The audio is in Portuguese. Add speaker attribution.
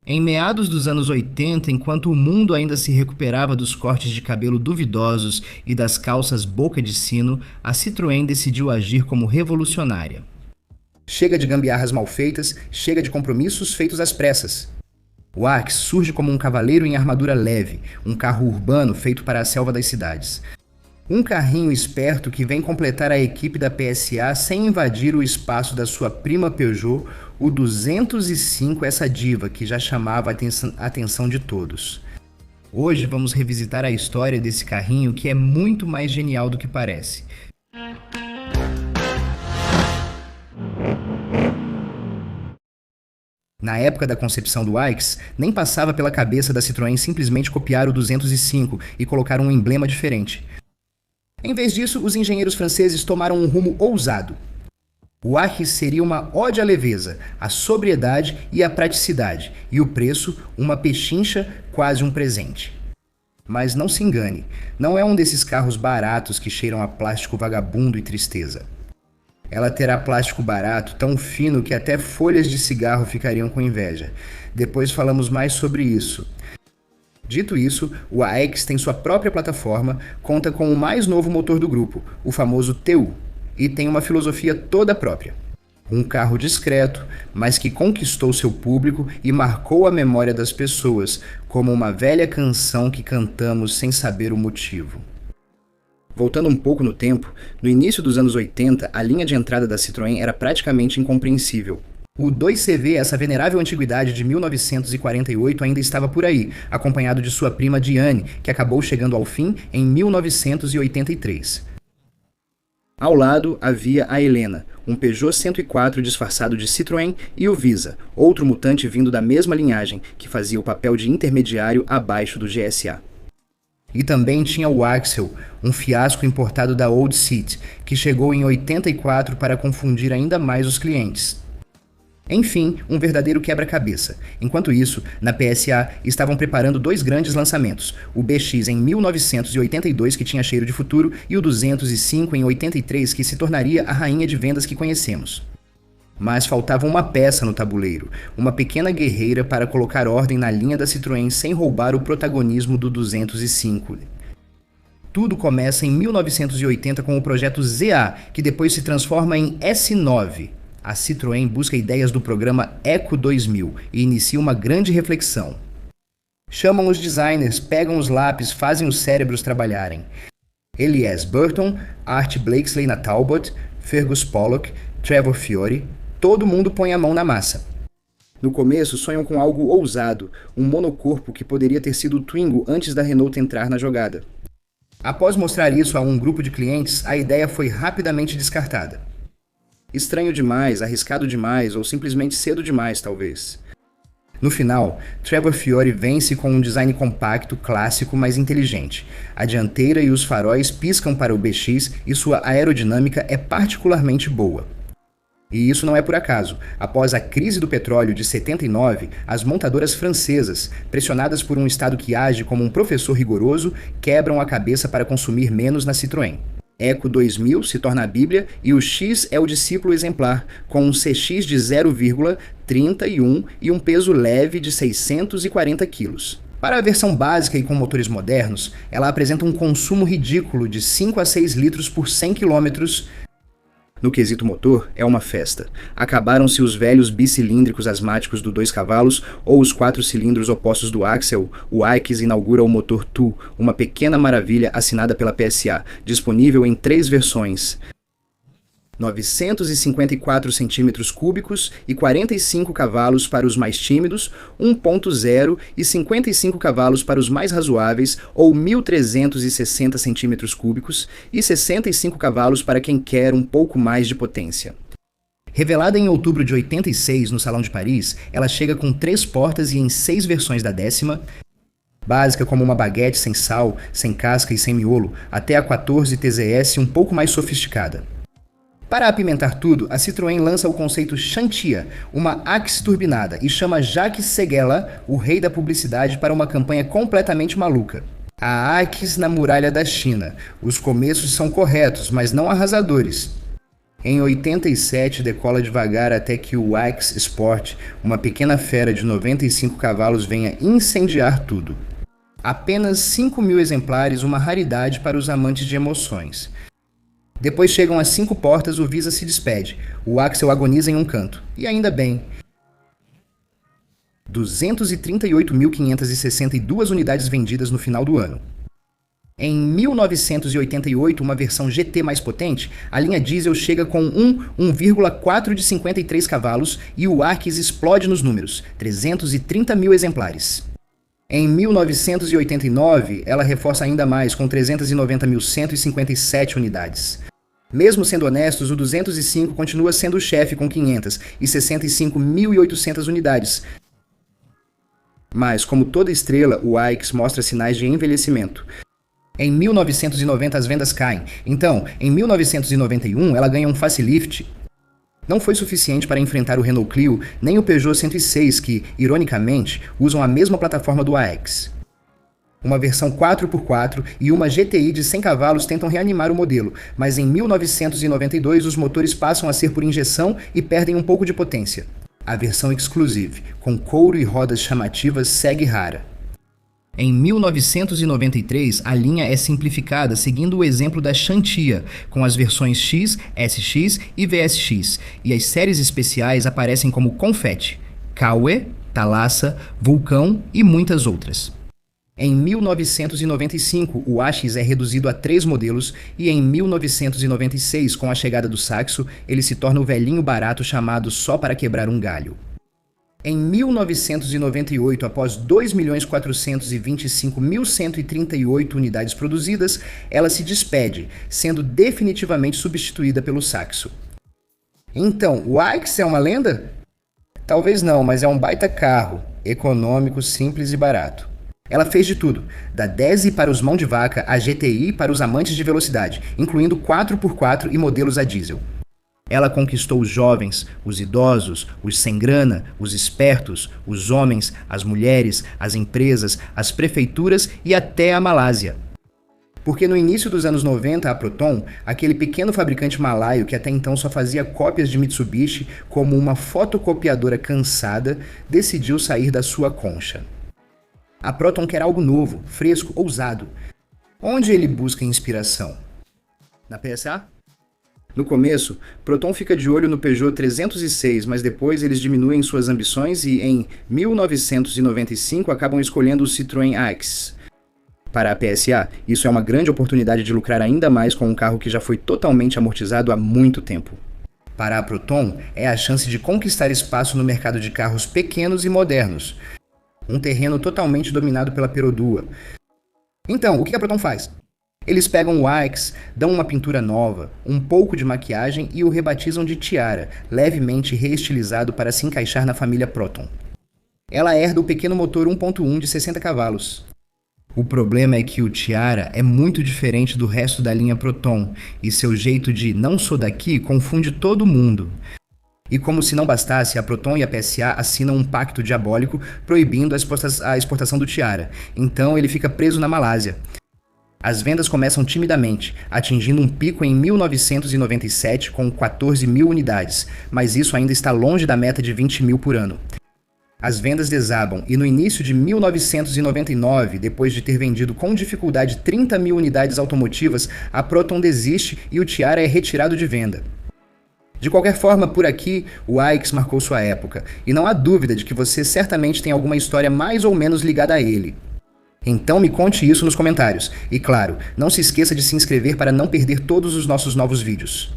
Speaker 1: Em meados dos anos 80, enquanto o mundo ainda se recuperava dos cortes de cabelo duvidosos e das calças boca de sino, a Citroën decidiu agir como revolucionária. Chega de gambiarras mal feitas, chega de compromissos feitos às pressas. O Arx surge como um cavaleiro em armadura leve, um carro urbano feito para a selva das cidades. Um carrinho esperto que vem completar a equipe da PSA sem invadir o espaço da sua prima Peugeot, o 205, essa diva que já chamava a atenção de todos. Hoje vamos revisitar a história desse carrinho que é muito mais genial do que parece. Na época da concepção do Aix, nem passava pela cabeça da Citroën simplesmente copiar o 205 e colocar um emblema diferente. Em vez disso, os engenheiros franceses tomaram um rumo ousado. O Arx seria uma ode à leveza, à sobriedade e à praticidade, e o preço, uma pechincha, quase um presente. Mas não se engane, não é um desses carros baratos que cheiram a plástico vagabundo e tristeza. Ela terá plástico barato, tão fino que até folhas de cigarro ficariam com inveja. Depois falamos mais sobre isso. Dito isso, o AX tem sua própria plataforma, conta com o mais novo motor do grupo, o famoso TU, e tem uma filosofia toda própria. Um carro discreto, mas que conquistou seu público e marcou a memória das pessoas, como uma velha canção que cantamos sem saber o motivo. Voltando um pouco no tempo, no início dos anos 80, a linha de entrada da Citroën era praticamente incompreensível. O 2CV, essa venerável antiguidade de 1948, ainda estava por aí, acompanhado de sua prima Diane, que acabou chegando ao fim em 1983. Ao lado havia a Helena, um Peugeot 104 disfarçado de Citroën, e o Visa, outro mutante vindo da mesma linhagem, que fazia o papel de intermediário abaixo do GSA. E também tinha o Axel, um fiasco importado da Old Seat, que chegou em 84 para confundir ainda mais os clientes. Enfim, um verdadeiro quebra-cabeça. Enquanto isso, na PSA estavam preparando dois grandes lançamentos, o BX em 1982, que tinha cheiro de futuro, e o 205 em 83, que se tornaria a rainha de vendas que conhecemos. Mas faltava uma peça no tabuleiro, uma pequena guerreira para colocar ordem na linha da Citroën sem roubar o protagonismo do 205. Tudo começa em 1980 com o projeto ZA, que depois se transforma em S9. A Citroën busca ideias do programa Eco 2000 e inicia uma grande reflexão. Chamam os designers, pegam os lápis, fazem os cérebros trabalharem. Elias Burton, Art Blakeslee na Talbot, Fergus Pollock, Trevor Fiore, todo mundo põe a mão na massa. No começo sonham com algo ousado, um monocorpo que poderia ter sido o Twingo antes da Renault entrar na jogada. Após mostrar isso a um grupo de clientes, a ideia foi rapidamente descartada. Estranho demais, arriscado demais ou simplesmente cedo demais, talvez. No final, Trevor Fiore vence com um design compacto, clássico, mas inteligente. A dianteira e os faróis piscam para o BX e sua aerodinâmica é particularmente boa. E isso não é por acaso. Após a crise do petróleo de 79, as montadoras francesas, pressionadas por um Estado que age como um professor rigoroso, quebram a cabeça para consumir menos na Citroën. Eco 2000 se torna a Bíblia e o X é o discípulo exemplar, com um CX de 0,31 e um peso leve de 640 kg. Para a versão básica e com motores modernos, ela apresenta um consumo ridículo de 5 a 6 litros por 100 km. No quesito motor, é uma festa. Acabaram-se os velhos bicilíndricos asmáticos do 2 cavalos ou os 4 cilindros opostos do Axel. O Aix inaugura o motor TU, uma pequena maravilha assinada pela PSA, disponível em 3 versões. 954 centímetros cúbicos e 45 cavalos para os mais tímidos, 1.0 e 55 cavalos para os mais razoáveis, ou 1.360 centímetros cúbicos, e 65 cavalos para quem quer um pouco mais de potência. Revelada em outubro de 86 no Salão de Paris, ela chega com 3 portas e em 6 versões da décima, básica como uma baguete sem sal, sem casca e sem miolo, até a 14 TZS um pouco mais sofisticada. Para apimentar tudo, a Citroën lança o conceito Xantia, uma Axe turbinada, e chama Jacques Seguela, o rei da publicidade, para uma campanha completamente maluca. A Axe na muralha da China. Os começos são corretos, mas não arrasadores. Em 87 decola devagar até que o Aix Sport, uma pequena fera de 95 cavalos, venha incendiar tudo. Apenas 5.000 exemplares, uma raridade para os amantes de emoções. Depois chegam as 5 portas, o Visa se despede. O Axel agoniza em um canto. E ainda bem. 238.562 unidades vendidas no final do ano. Em 1988, uma versão GT mais potente, a linha diesel chega com 1,4 de 53 cavalos e o Arquis explode nos números, 330.000 exemplares. Em 1989, ela reforça ainda mais, com 390.157 unidades. Mesmo sendo honestos, o 205 continua sendo o chefe com 565.800 unidades. Mas, como toda estrela, o Aix mostra sinais de envelhecimento. Em 1990 as vendas caem. Então, em 1991 ela ganha um facelift. Não foi suficiente para enfrentar o Renault Clio nem o Peugeot 106 que, ironicamente, usam a mesma plataforma do AX. Uma versão 4x4 e uma GTI de 100 cavalos tentam reanimar o modelo, mas em 1992 os motores passam a ser por injeção e perdem um pouco de potência. A versão Exclusive, com couro e rodas chamativas, segue rara. Em 1993, a linha é simplificada seguindo o exemplo da Xantia, com as versões X, SX e VSX, e as séries especiais aparecem como Confetti, Kawe, Thalassa, Vulcão e muitas outras. Em 1995, o AX é reduzido a 3 modelos e em 1996, com a chegada do Saxo, ele se torna o velhinho barato chamado só para quebrar um galho. Em 1998, após 2.425.138 unidades produzidas, ela se despede, sendo definitivamente substituída pelo Saxo. Então, o Aix é uma lenda? Talvez não, mas é um baita carro, econômico, simples e barato. Ela fez de tudo, da Desi para os mão de vaca, a GTI para os amantes de velocidade, incluindo 4x4 e modelos a diesel. Ela conquistou os jovens, os idosos, os sem grana, os espertos, os homens, as mulheres, as empresas, as prefeituras e até a Malásia. Porque no início dos anos 90, a Proton, aquele pequeno fabricante malaio que até então só fazia cópias de Mitsubishi como uma fotocopiadora cansada, decidiu sair da sua concha. A Proton quer algo novo, fresco, ousado. Onde ele busca inspiração? Na PSA? No começo, Proton fica de olho no Peugeot 306, mas depois eles diminuem suas ambições e, em 1995, acabam escolhendo o Citroën Aix. Para a PSA, isso é uma grande oportunidade de lucrar ainda mais com um carro que já foi totalmente amortizado há muito tempo. Para a Proton, é a chance de conquistar espaço no mercado de carros pequenos e modernos. Um terreno totalmente dominado pela Perodua. Então, o que a Proton faz? Eles pegam o Aix, dão uma pintura nova, um pouco de maquiagem e o rebatizam de Tiara, levemente reestilizado para se encaixar na família Proton. Ela herda o pequeno motor 1.1 de 60 cavalos. O problema é que o Tiara é muito diferente do resto da linha Proton, e seu jeito de "não sou daqui" confunde todo mundo. E como se não bastasse, a Proton e a PSA assinam um pacto diabólico proibindo a exportação do Tiara, então ele fica preso na Malásia. As vendas começam timidamente, atingindo um pico em 1997 com 14.000 unidades, mas isso ainda está longe da meta de 20.000 por ano. As vendas desabam e no início de 1999, depois de ter vendido com dificuldade 30.000 unidades automotivas, a Proton desiste e o Tiara é retirado de venda. De qualquer forma, por aqui, o Aix marcou sua época, e não há dúvida de que você certamente tem alguma história mais ou menos ligada a ele. Então me conte isso nos comentários. E claro, não se esqueça de se inscrever para não perder todos os nossos novos vídeos.